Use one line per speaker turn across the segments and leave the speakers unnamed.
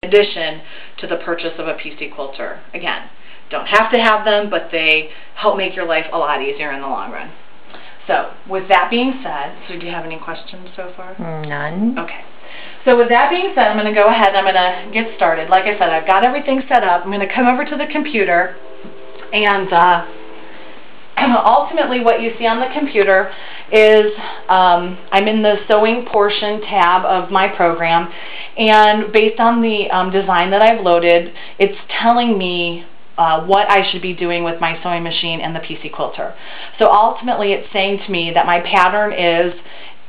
addition to the purchase of a PC Quilter. Again, don't have to have them, but they help make your life a lot easier in the long run. So, with that being said, so do you have any questions so far?
None.
Okay. So with that being said, I'm going to go ahead and I'm going to get started. Like I said, I've got everything set up. I'm going to come over to the computer, and ultimately what you see on the computer is I'm in the sewing portion tab of my program, and based on the design that I've loaded, it's telling me what I should be doing with my sewing machine and the PC Quilter. So ultimately it's saying to me that my pattern is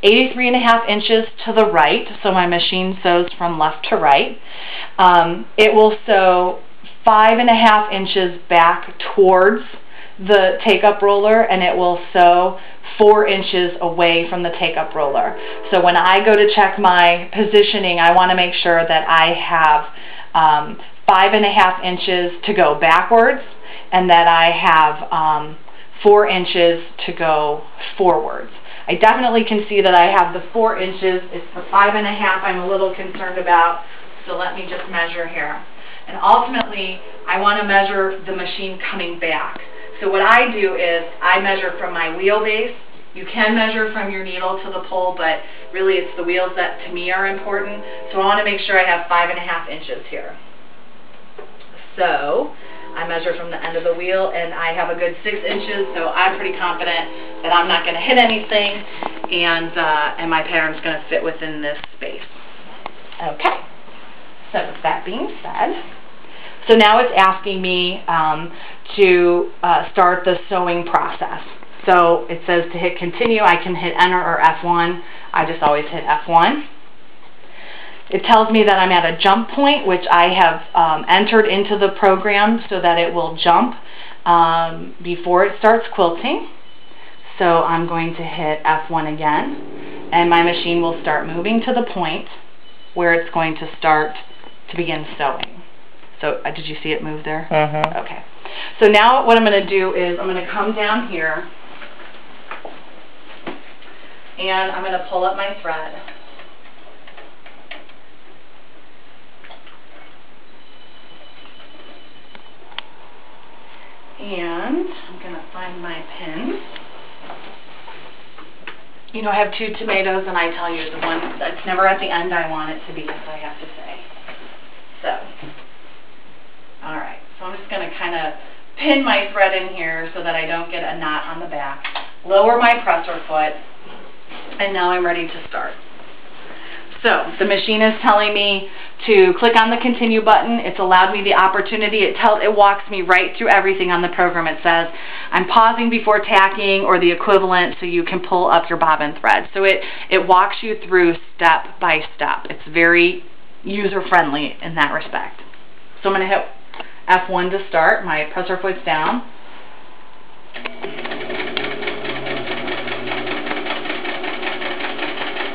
83.5 inches to the right, so my machine sews from left to right. It will sew 5.5 inches back towards the take-up roller, and it will sew 4 inches away from the take-up roller. So when I go to check my positioning, I want to make sure that I have 5.5 inches to go backwards, and that I have 4 inches to go forwards. I definitely can see that I have the 4 inches. It's the 5.5 I'm a little concerned about, so let me just measure here. And ultimately, I want to measure the machine coming back. So what I do is I measure from my wheelbase. You can measure from your needle to the pole, but really it's the wheels that to me are important. So I want to make sure I have 5.5 inches here. So I measure from the end of the wheel, and I have a good 6 inches, so I'm pretty confident that I'm not going to hit anything, and my pattern's going to fit within this space. Okay, so with that being said, so now it's asking me to start the sewing process. So it says to hit continue. I can hit enter or F1. I just always hit F1. It tells me that I'm at a jump point, which I have entered into the program so that it will jump before it starts quilting. So I'm going to hit F1 again, and my machine will start moving to the point where it's going to start to begin sewing. So did you see it move there? Okay. So now what I'm going to do is I'm going to come down here, and I'm going to pull up my thread. And I'm going to find my pins. You know, I have 2 tomatoes, and I tell you, the one that's never at the end I want it to be, as I have to say. So, alright, so I'm just going to kind of pin my thread in here so that I don't get a knot on the back. Lower my presser foot, and now I'm ready to start. So, the machine is telling me to click on the continue button. It's allowed me the opportunity. It walks me right through everything on the program. It says, I'm pausing before tacking or the equivalent so you can pull up your bobbin thread. So it walks you through step by step. It's very user-friendly in that respect. So I'm going to hit F1 to start. My presser foot's down.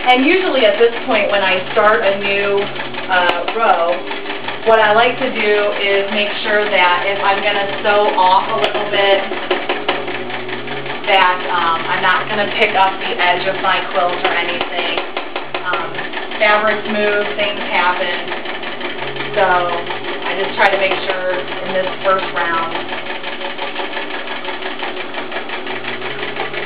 And usually at this point when I start a new row, what I like to do is make sure that if I'm going to sew off a little bit, that I'm not going to pick up the edge of my quilt or anything. Fabrics move, things happen, so I just try to make sure in this first round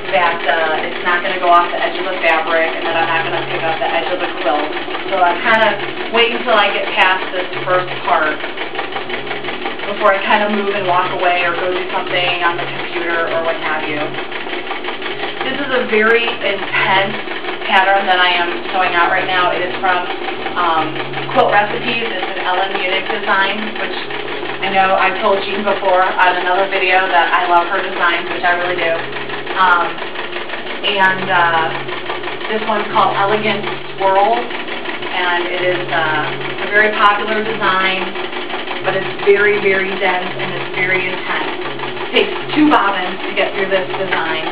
that it's not going to go off the edge of the fabric and that I'm not going to pick up the edge of the quilt. So I kind of wait until I get past this first part before I kind of move and walk away or go do something on the computer or what have you. This is a very intense pattern that I am sewing out right now. It is from Quilt Recipes. It's an Ellen Munich design, which I know I've told Jean before on another video that I love her designs, which I really do. This one's called Elegant Swirl, and it is a very popular design, but it's very, very dense and it's very intense. It takes 2 bobbins to get through this design.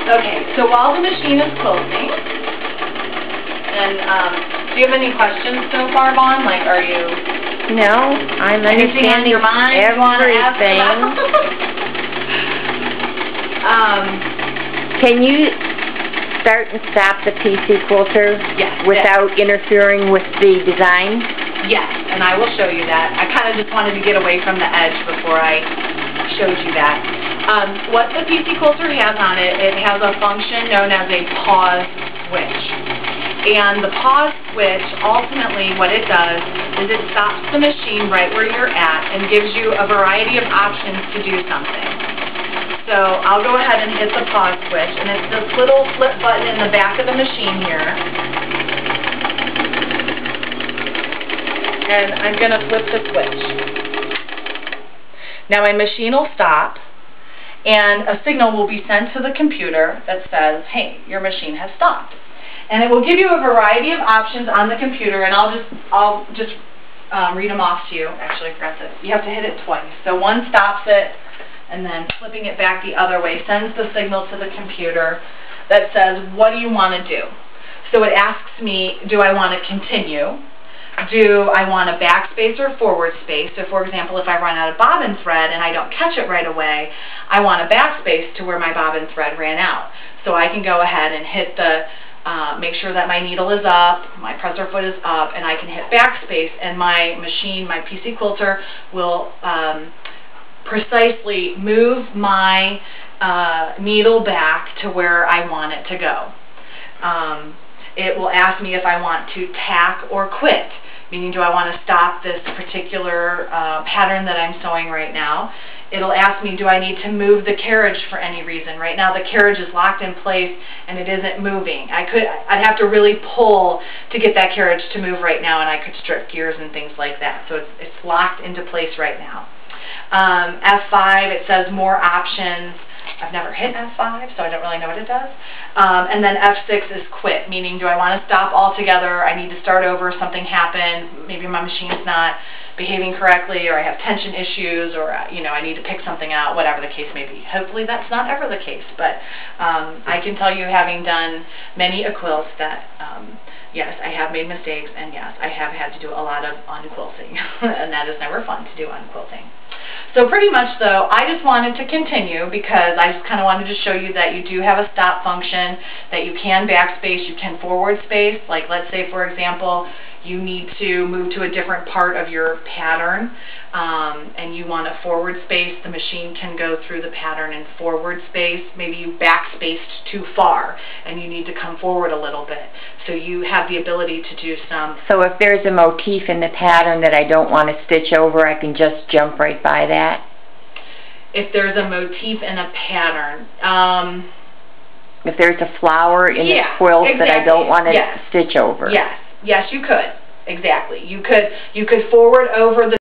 Okay, so while the machine is quilting, and do you have any questions so far, Vaughn? Like, are you...
No, I'm understanding
your mind
everything. Can you start and stop the PC Quilter
Yes.
without interfering with the design?
Yes, and I will show you that. I kind of just wanted to get away from the edge before I showed you that. What the PC Quilter has on it, it has a function known as a pause switch. And the pause switch, ultimately what it does is it stops the machine right where you're at and gives you a variety of options to do something. So I'll go ahead and hit the pause switch, and it's this little flip button in the back of the machine here. And I'm going to flip the switch. Now my machine will stop, and a signal will be sent to the computer that says, hey, your machine has stopped. And it will give you a variety of options on the computer, and I'll just read them off to you. Actually, I forgot that. You have to hit it twice. So one stops it, and then flipping it back the other way sends the signal to the computer that says, what do you want to do? So it asks me, do I want to continue? Do I want a backspace or forward space? So for example, if I run out of bobbin thread and I don't catch it right away, I want a backspace to where my bobbin thread ran out. So I can go ahead and hit the, make sure that my needle is up, my presser foot is up, and I can hit backspace, and my machine, my PC Quilter, will precisely move my needle back to where I want it to go. It will ask me if I want to tack or quit, meaning do I want to stop this particular pattern that I'm sewing right now. It'll ask me, do I need to move the carriage for any reason? Right now the carriage is locked in place and it isn't moving. I'd have to really pull to get that carriage to move right now, and I could strip gears and things like that. So it's locked into place right now. F5, it says more options. I've never hit F5, so I don't really know what it does. And then F6 is quit, meaning do I want to stop altogether, I need to start over, something happened, maybe my machine's not behaving correctly, or I have tension issues, or you know, I need to pick something out, whatever the case may be. Hopefully that's not ever the case, but I can tell you, having done many a quilt, that yes, I have made mistakes, and yes, I have had to do a lot of unquilting, and that is never fun to do unquilting. So pretty much, though, I just wanted to continue because I just kind of wanted to show you that you do have a stop function, that you can backspace, you can forward space. Like, let's say, for example, you need to move to a different part of your pattern, and you want a forward space. The machine can go through the pattern in forward space. Maybe you backspaced too far and you need to come forward a little bit. So you have the ability to do some.
So if there's a motif in the pattern that I don't want to stitch over, I can just jump right by that?
If there's a motif in a pattern.
If there's a flower in the quilt that I don't want to stitch over.
Yes, you could. Exactly. You could forward over the